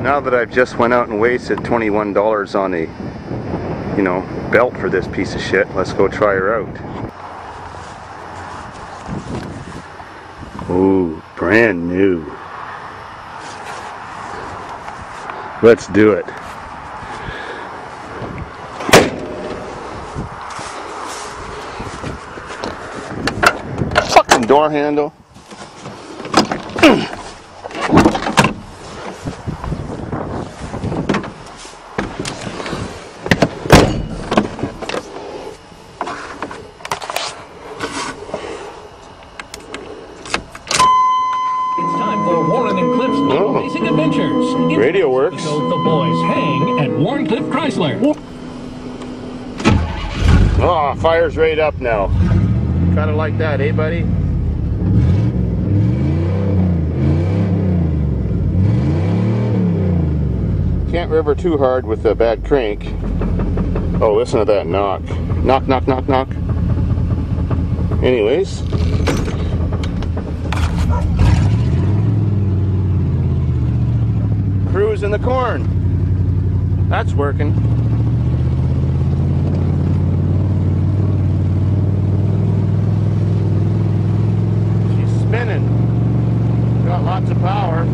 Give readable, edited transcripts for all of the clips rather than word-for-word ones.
Now that I've just went out and wasted $21 on a, belt for this piece of shit, let's go try her out. Ooh, brand new. Let's do it. Fucking door handle. Radio works. The boys hang at Warncliffe Chrysler. Oh, fire's right up now. Kind of like that, eh, buddy? Can't river too hard with a bad crank. Oh, listen to that knock. Knock, knock, knock, knock. Anyways. Cruise in the corn. That's working. She's spinning. Got lots of power.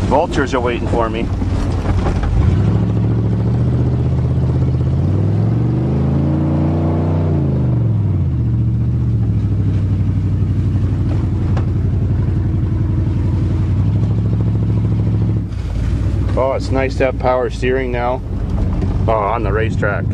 Vultures are waiting for me. Oh, it's nice to have power steering now. Oh, on the racetrack.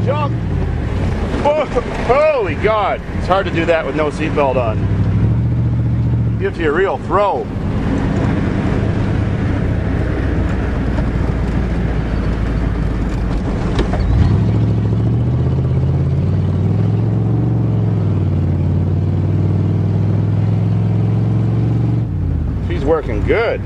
Jump! Oh, holy God! It's hard to do that with no seatbelt on. Gives you a real throw. She's working good.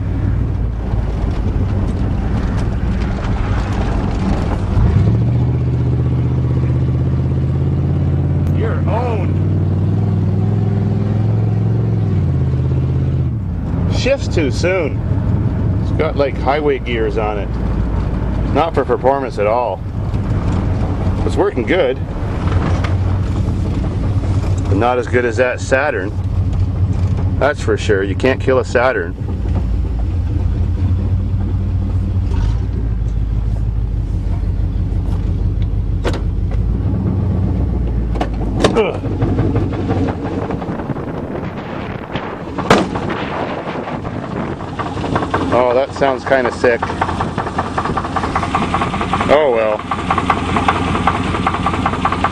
Shifts too soon. It's got like highway gears on it. Not for performance at all. It's working good, but not as good as that Saturn. That's for sure. You can't kill a Saturn. Ugh. Oh, that sounds kind of sick. Oh well.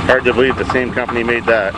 Hard to believe the same company made that.